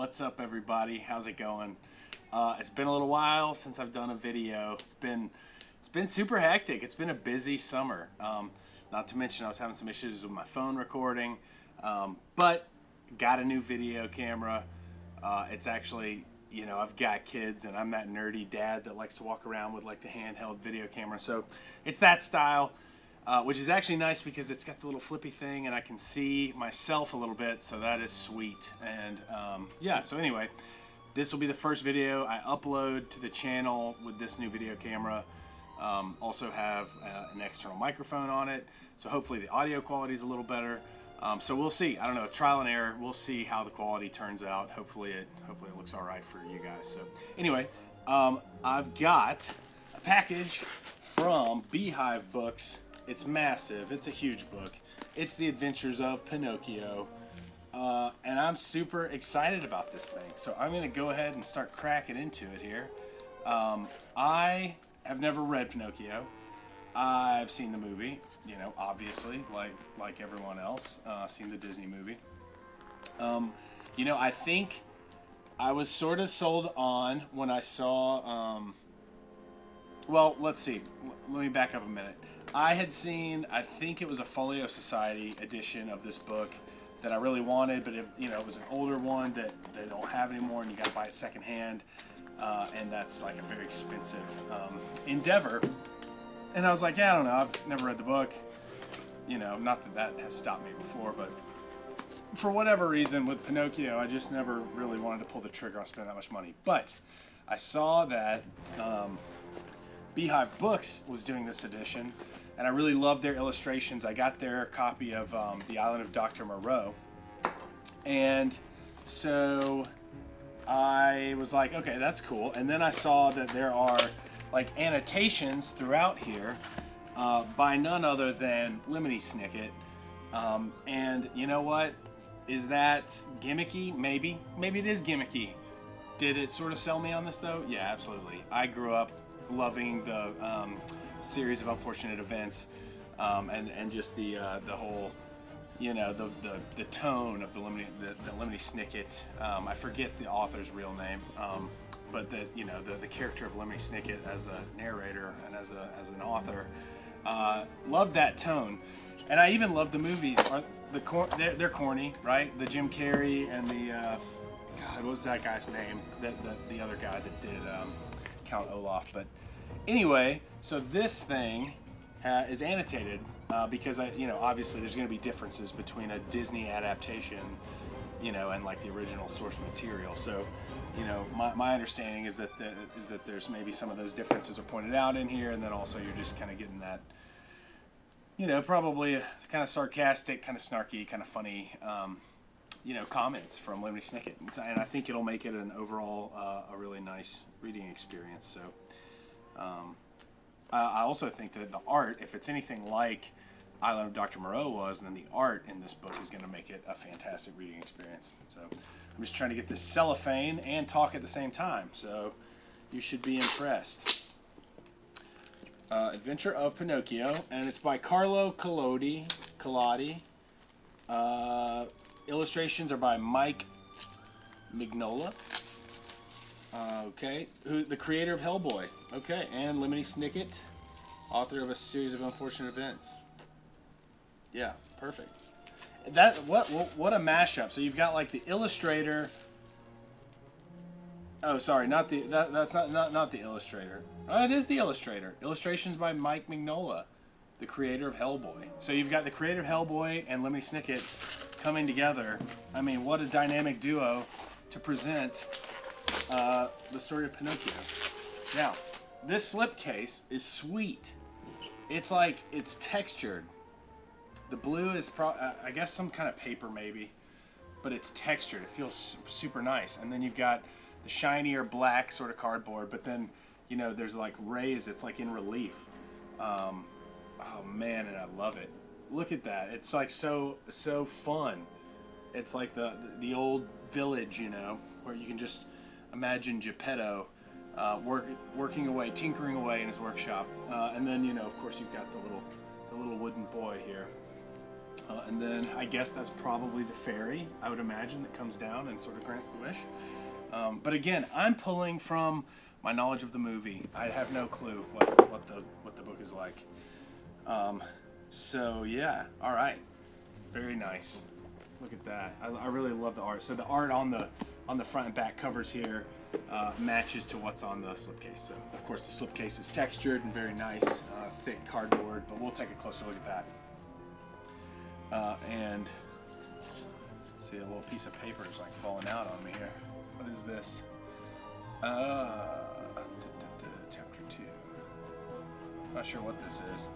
What's up, everybody? How's it going? It's been a little while since I've done a video. It's been super hectic. It's been a busy summer. Not to mention I was having some issues with my phone recording, but got a new video camera. It's actually, you know, I've got kids and I'm that nerdy dad that likes to walk around with like the handheld video camera. So it's that style. Which is actually nice because it's got the little flippy thing and I can see myself a little bit, so that is sweet. And yeah, so anyway, this will be the first video I upload to the channel with this new video camera. Also have an external microphone on it, so hopefully the audio quality is a little better. So we'll see. I don't know, trial and error. We'll see how the quality turns out. Hopefully it looks all right for you guys. So anyway, I've got a package from Beehive Books. It's massive. It's a huge book. It's The Adventures of Pinocchio. And I'm super excited about this thing. So I'm going to go ahead and start cracking into it here. I have never read Pinocchio. I've seen the movie, you know, obviously, like everyone else. Seen the Disney movie. You know, I think I was sort of sold on when I saw... well, let's see. Let me back up a minute. I had seen, I think it was a Folio Society edition of this book that I really wanted, but it, you know, it was an older one that they don't have anymore, and you got to buy it secondhand, and that's like a very expensive endeavor. And I was like, yeah, I don't know, I've never read the book, you know, not that that has stopped me before, but for whatever reason with Pinocchio, I just never really wanted to pull the trigger on spending that much money. But I saw that Beehive Books was doing this edition, and I really loved their illustrations. I got their copy of The Island of Dr. Moreau, and so I was like, okay, that's cool. And then I saw that there are like annotations throughout here by none other than Lemony Snicket. And you know what? Is that gimmicky? Maybe it is gimmicky. Did it sort of sell me on this though? Yeah, absolutely. I grew up loving the series of unfortunate events, and just the whole, you know, the tone of the Lemony Snicket. I forget the author's real name, but the character of Lemony Snicket as a narrator and as an author, loved that tone, and I even loved the movies. They're corny, right? The Jim Carrey and the God, what was that guy's name? The other guy that did Count Olaf, but. Anyway, so this thing is annotated because you know, obviously there's going to be differences between a Disney adaptation, you know, and like the original source material. So, you know, my understanding is that there's maybe some of those differences are pointed out in here, and then also you're just kind of getting that, you know, probably kind of sarcastic, kind of snarky, kind of funny, you know, comments from Lemony Snicket, and I think it'll make it an overall a really nice reading experience. So. I also think that the art, if it's anything like Island of Dr. Moreau was, then the art in this book is going to make it a fantastic reading experience. So I'm just trying to get this cellophane and talk at the same time, so you should be impressed. Adventure of Pinocchio, and it's by Carlo Collodi. Illustrations are by Mike Mignola. Okay, the creator of Hellboy. Okay, and Lemony Snicket, author of a series of unfortunate events. Yeah, perfect. That what a mashup. So you've got like the illustrator. Oh, sorry, not the that's not the illustrator. Oh, it is the illustrator. Illustrations by Mike Mignola, the creator of Hellboy. So you've got the creator of Hellboy and Lemony Snicket coming together. I mean, what a dynamic duo to present the story of Pinocchio. Now, this slipcase is sweet. It's like, it's textured. The blue is I guess some kind of paper maybe, but it's textured. It feels super nice. And then you've got the shinier black sort of cardboard, but then, you know, there's like rays. It's like in relief. Oh man, and I love it. Look at that. It's like so fun. It's like the old village, you know, where you can just imagine Geppetto working away, tinkering away in his workshop, and then, you know, of course, you've got the little wooden boy here. And then I guess that's probably the fairy, I would imagine, that comes down and sort of grants the wish. But again, I'm pulling from my knowledge of the movie. I have no clue what the book is like. So yeah, all right, very nice. Look at that. I really love the art. So the art on the front and back covers here matches to what's on the slipcase. So of course the slipcase is textured and very nice, thick cardboard. But we'll take a closer look at that. And see, a little piece of paper is like falling out on me here. What is this? Chapter 2. Not sure what this is.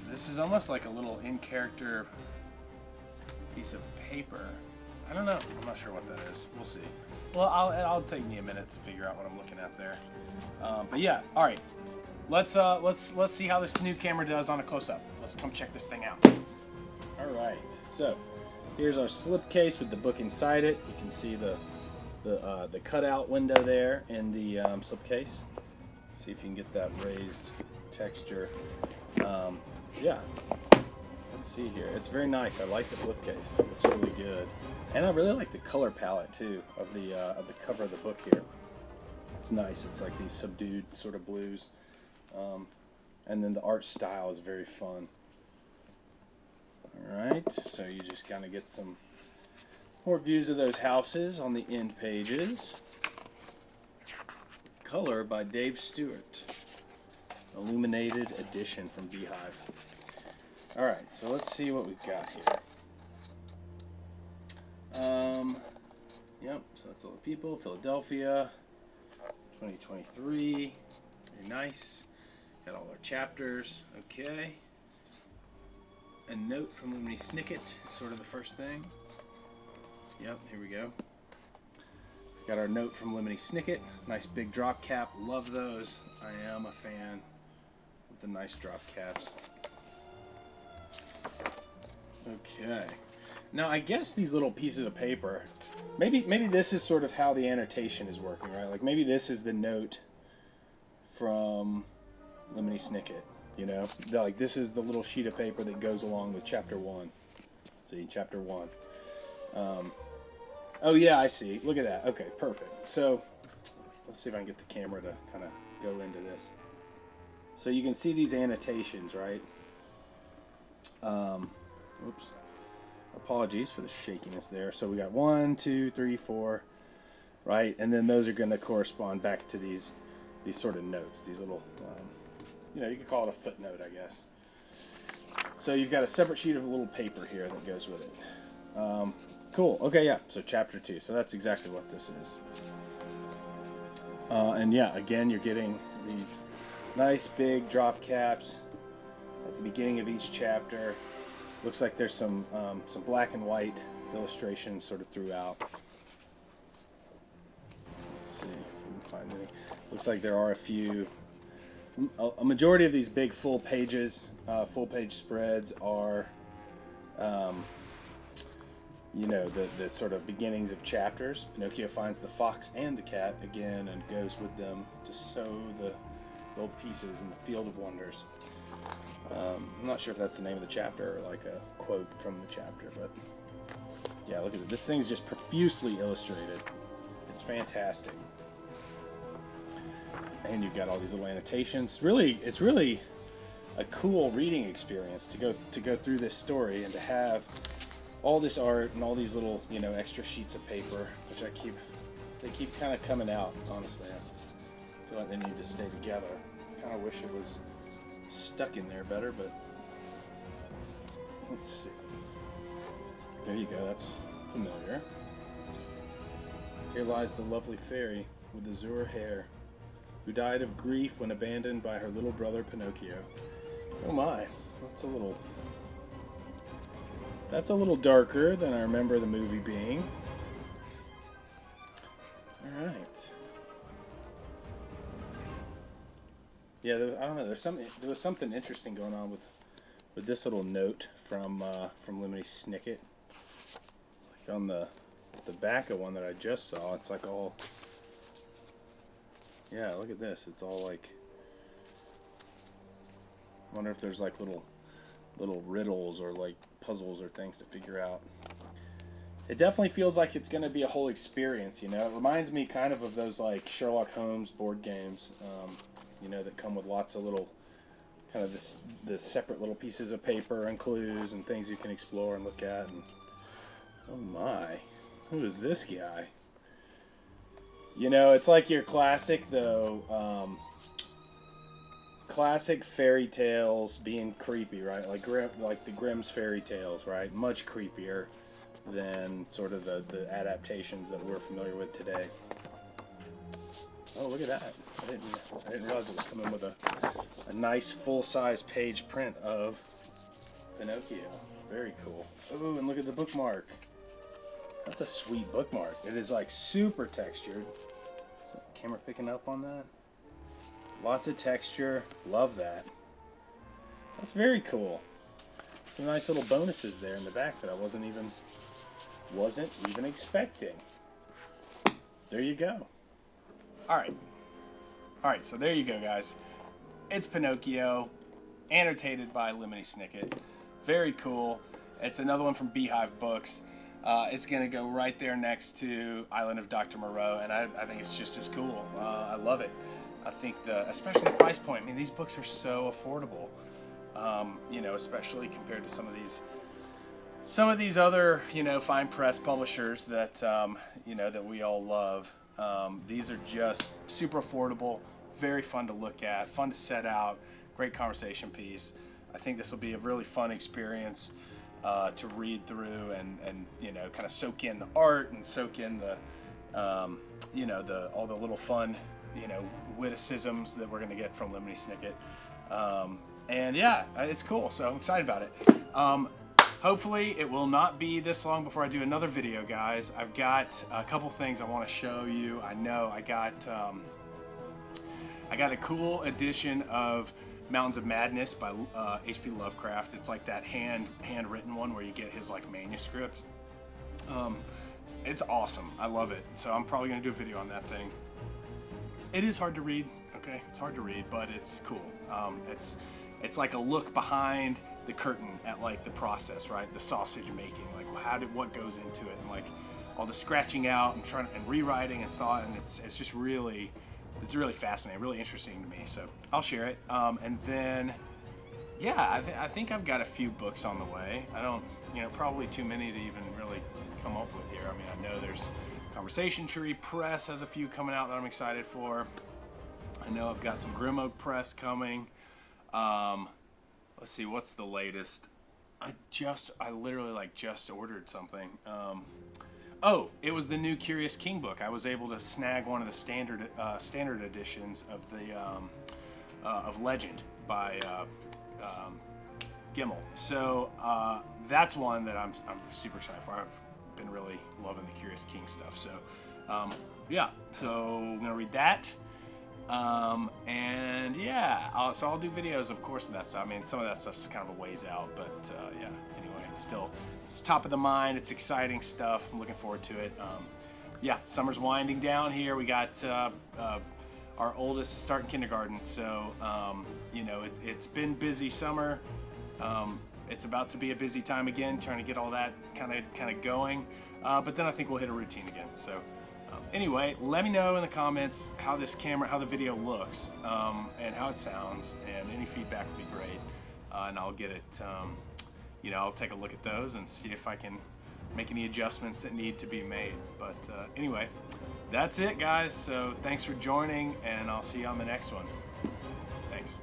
This is almost like a little in-character piece of paper. I don't know. I'm not sure what that is. We'll see. Well, I'll take me a minute to figure out what I'm looking at there. But yeah, all right. Let's see how this new camera does on a close-up. Let's come check this thing out. All right. So here's our slipcase with the book inside it. You can see the cutout window there in the slipcase. See if you can get that raised texture. Yeah. Let's see here. It's very nice. I like the slipcase. It looks really good, and I really like the color palette too of the cover of the book here. It's nice. It's like these subdued sort of blues, and then the art style is very fun. All right. So you just kind of get some more views of those houses on the end pages. Color by Dave Stewart. Illuminated edition from Beehive. Alright, so let's see what we've got here. Yep, so that's all the people. Philadelphia, 2023. Very nice. Got all our chapters. Okay. A note from Lemony Snicket, sort of the first thing. Yep, here we go. Got our note from Lemony Snicket. Nice big drop cap. Love those. I am a fan of the nice drop caps. Okay. Now I guess these little pieces of paper, maybe this is sort of how the annotation is working, right? Like maybe this is the note from Lemony Snicket, you know? Like this is the little sheet of paper that goes along with chapter 1. See, chapter 1. Oh yeah, I see. Look at that. Okay, perfect. So let's see if I can get the camera to kind of go into this. So you can see these annotations, right? Oops. Apologies for the shakiness there. So we got 1, 2, 3, 4, right? And then those are going to correspond back to these sort of notes, these little, you know, you could call it a footnote, I guess. So you've got a separate sheet of little paper here that goes with it. Cool. Okay, yeah. So chapter 2. So that's exactly what this is. And yeah, again, you're getting these nice big drop caps at the beginning of each chapter. Looks like there's some black and white illustrations sort of throughout. Let's see if we can find any. Looks like there are a few. A majority of these big full pages, full page spreads are, you know, the sort of beginnings of chapters. Pinocchio finds the fox and the cat again and goes with them to sow the little pieces in the field of wonders. I'm not sure if that's the name of the chapter or like a quote from the chapter, but yeah, look at it. This thing's just profusely illustrated. It's fantastic. And you've got all these little annotations. It's really a cool reading experience to go through this story and to have all this art and all these little, you know, extra sheets of paper, which they keep kind of coming out, honestly. I feel like they need to stay together. I kind of wish it was stuck in there better, but let's see. There you go, that's familiar. Here lies the lovely fairy with azure hair, who died of grief when abandoned by her little brother Pinocchio. Oh my, that's a little darker than I remember the movie being. All right. Yeah, I don't know. There was something interesting going on with this little note from Lemony Snicket. Like on the back of one that I just saw, it's like all. Yeah, look at this. It's all like Wonder if there's like little riddles or like puzzles or things to figure out. It definitely feels like it's going to be a whole experience, you know. It reminds me kind of those like Sherlock Holmes board games, you know, that come with lots of little kind of the separate little pieces of paper and clues and things you can explore and look at. And oh my, who is this guy? You know, it's like your classic though, classic fairy tales being creepy, right? Like the Grimm's fairy tales, right? Much creepier than sort of the adaptations that we're familiar with today. Oh, look at that. I didn't realize it was coming with a nice full-size page print of Pinocchio. Very cool. Oh, and look at the bookmark. That's a sweet bookmark. It is like super textured. Is the camera picking up on that? Lots of texture. Love that. That's very cool. Some nice little bonuses there in the back that I wasn't even expecting. There you go. All right, so there you go, guys. It's Pinocchio, annotated by Lemony Snicket. Very cool. It's another one from Beehive Books. It's going to go right there next to Island of Dr. Moreau, and I think it's just as cool. I love it. I think especially the price point. I mean, these books are so affordable, you know, especially compared to some of these other, you know, fine press publishers that, you know, that we all love. These are just super affordable, very fun to look at, fun to set out, great conversation piece. I think this will be a really fun experience to read through and you know, kind of soak in the art and soak in the, you know, all the little fun, you know, witticisms that we're going to get from Lemony Snicket. And yeah, it's cool, so I'm excited about it. Hopefully it will not be this long before I do another video, guys. I've got a couple things I want to show you. I know I got a cool edition of Mountains of Madness by H.P. Lovecraft. It's like that handwritten one where you get his like manuscript. It's awesome. I love it. So I'm probably gonna do a video on that thing. It is hard to read. Okay, it's hard to read, but it's cool. It's like a look behind the curtain at like the process, right? The sausage making, like what goes into it, and like all the scratching out and rewriting and thought, and it's just really, it's really fascinating, really interesting to me. So I'll share it. And then, yeah, I think I've got a few books on the way. I don't, you know, probably too many to even really come up with here. I mean, I know there's Conversation Tree Press has a few coming out that I'm excited for. I know I've got some Grim Oak Press coming. Let's see, what's the latest? I literally like just ordered something. Oh, it was the new Curious King book. I was able to snag one of the standard editions of the of Legend by Gimel. So that's one that I'm super excited for. I've been really loving the Curious King stuff. So yeah, so I'm gonna read that. And yeah, so I'll do videos, of course, of that stuff. I mean, some of that stuff's kind of a ways out, but yeah, anyway, it's top of the mind. It's exciting stuff. I'm looking forward to it. Yeah, summer's winding down here. We got our oldest starting kindergarten, so you know, it's been busy summer. It's about to be a busy time again, trying to get all that kind of going. But then I think we'll hit a routine again. So. Anyway, let me know in the comments how the video looks, and how it sounds, and any feedback would be great. And I'll get it, you know, I'll take a look at those and see if I can make any adjustments that need to be made. But anyway, that's it, guys. So thanks for joining, and I'll see you on the next one. Thanks.